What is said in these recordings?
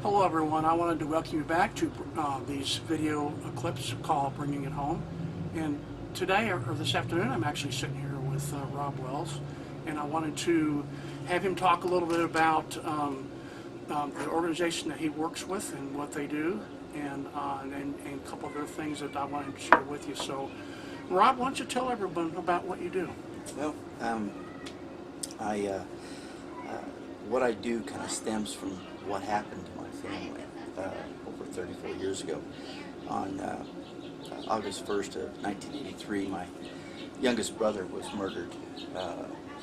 Hello everyone, I wanted to welcome you back to these video clips called Bringing It Home. And today, or this afternoon, I'm actually sitting here with Rob Wells, and I wanted to have him talk a little bit about the organization that he works with and what they do, and a couple of other things that I wanted to share with you. So, Rob, why don't you tell everyone about what you do? Well, what I do kind of stems from what happened to my family over 34 years ago. On August 1st of 1983, my youngest brother was murdered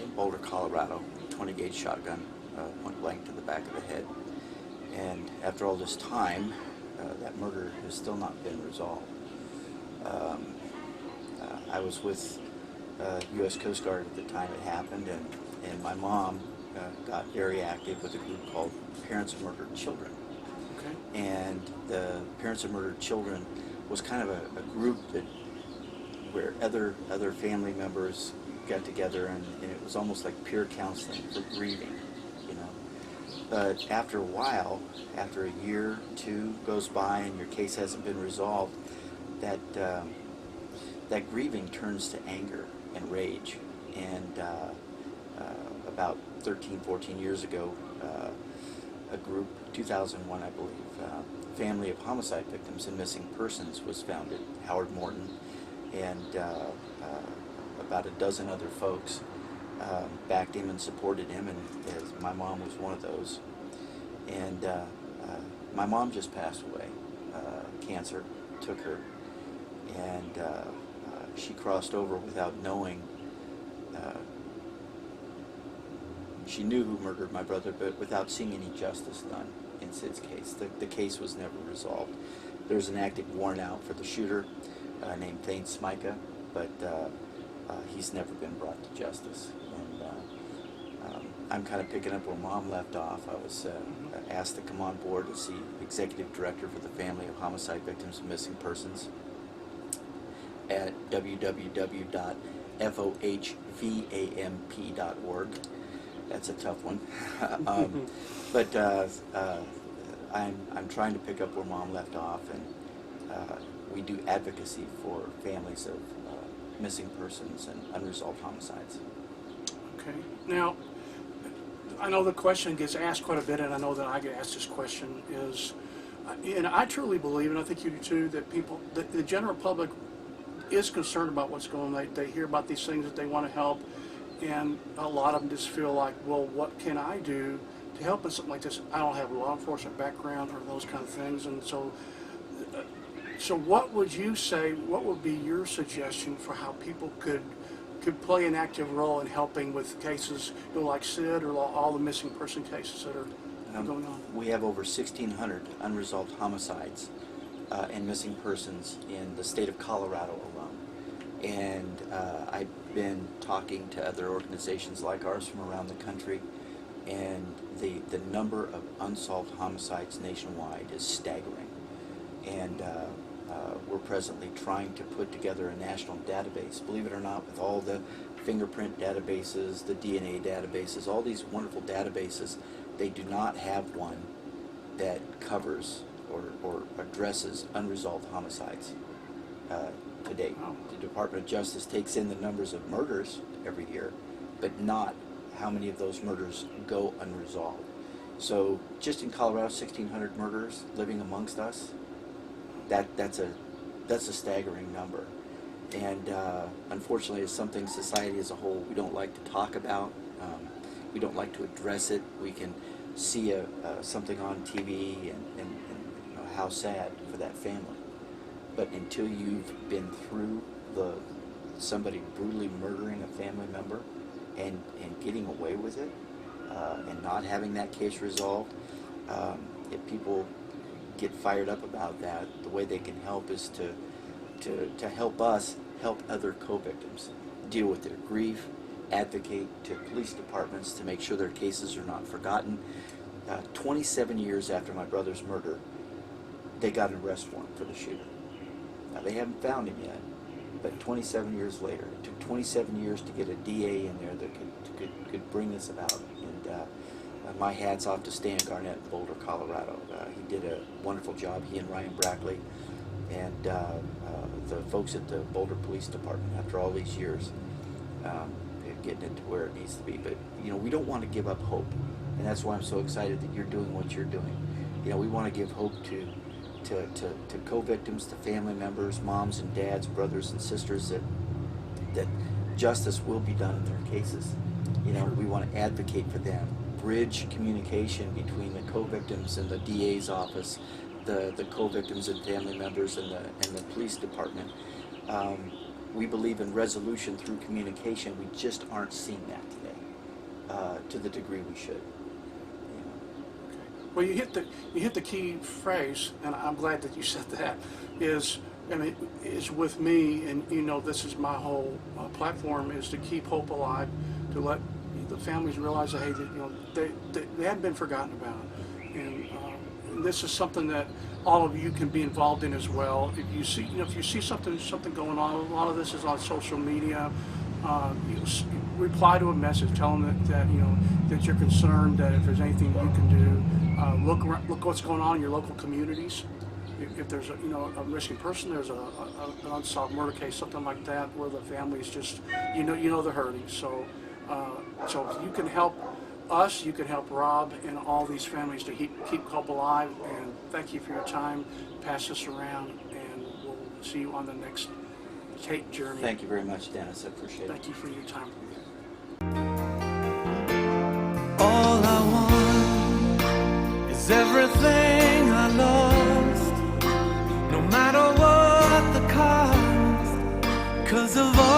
in Boulder, Colorado, 20-gauge shotgun, point blank to the back of the head. And after all this time, that murder has still not been resolved. I was with U.S. Coast Guard at the time it happened, and my mom got very active with a group called Parents of Murdered Children. Okay. And the Parents of Murdered Children was kind of a group that where other family members got together, and it was almost like peer counseling for grieving, you know. But after a while, after a year, two goes by, and your case hasn't been resolved, that grieving turns to anger and rage. And about 13, 14 years ago, a group, 2001 I believe, Family of Homicide Victims and Missing Persons was founded. Howard Morton and about a dozen other folks backed him and supported him, and my mom was one of those. And my mom just passed away. Cancer took her, and she crossed over without knowing. She knew who murdered my brother, but without seeing any justice done in Sid's case. The case was never resolved. There's an active warrant out for the shooter named Thane Smika, but he's never been brought to justice. And I'm kind of picking up where Mom left off. I was asked to come on board as the Executive Director for the Family of Homicide Victims and Missing Persons at www.FOHVAMP.org. That's a tough one. But I'm trying to pick up where Mom left off, and we do advocacy for families of missing persons and unresolved homicides. Okay. Now, I know the question gets asked quite a bit, and I know that I get asked this question is, and I truly believe, and I think you do too, that the general public is concerned about what's going on. They hear about these things that they want to help, and a lot of them just feel like, well, what can I do to help in something like this? I don't have a law enforcement background or those kind of things, and so what would you say, what would be your suggestion for how people could play an active role in helping with cases, you know, like Sid or all the missing person cases that are going on? We have over 1,600 unresolved homicides and missing persons in the state of Colorado alone. And I've been talking to other organizations like ours from around the country, and the number of unsolved homicides nationwide is staggering. And we're presently trying to put together a national database, believe it or not, with all the fingerprint databases, the DNA databases, all these wonderful databases. They do not have one that covers or addresses unresolved homicides to date. The Department of Justice takes in the numbers of murders every year, but not how many of those murders go unresolved. So just in Colorado, 1,600 murders living amongst us. That's a staggering number, and unfortunately, it's something society as a whole we don't like to talk about. We don't like to address it. We can see something on TV and you know, how sad for that family, but until you've been through somebody brutally murdering a family member and getting away with it and not having that case resolved, if people get fired up about that, the way they can help is to help us help other co-victims deal with their grief, advocate to police departments to make sure their cases are not forgotten. 27 years after my brother's murder, they got an arrest warrant for the shooter. Now, they haven't found him yet, but 27 years later, it took 27 years to get a DA in there that could bring this about. And my hat's off to Stan Garnett in Boulder, Colorado. He did a wonderful job, he and Ryan Brackley, and the folks at the Boulder Police Department, after all these years, getting it to where it needs to be. But, you know, we don't want to give up hope, and that's why I'm so excited that you're doing what you're doing. You know, we want to give hope to co-victims, to family members, moms and dads, brothers and sisters, that justice will be done in their cases. You know, we want to advocate for them, bridge communication between the co-victims and the DA's office, the co-victims and family members and the police department. We believe in resolution through communication. We just aren't seeing that today to the degree we should. Well, you hit the key phrase, and I'm glad that you said that. Is with me, and you know, this is my whole platform, is to keep hope alive, to let the families realize that, hey, that, you know, they haven't been forgotten about, and this is something that all of you can be involved in as well. If you see, you know, if you see something going on, a lot of this is on social media. Reply to a message, tell them that you know that you're concerned, that if there's anything you can do, look what's going on in your local communities. If there's a missing person, there's an unsolved murder case, something like that, where the family's just you know they're hurting. So if you can help us, you can help Rob and all these families to keep hope alive. And thank you for your time. Pass this around, and we'll see you on the next Kate journey. Thank you very much, Dennis. I appreciate it. Thank you for your time. All I want is everything I lost, no matter what the cost, 'cause of all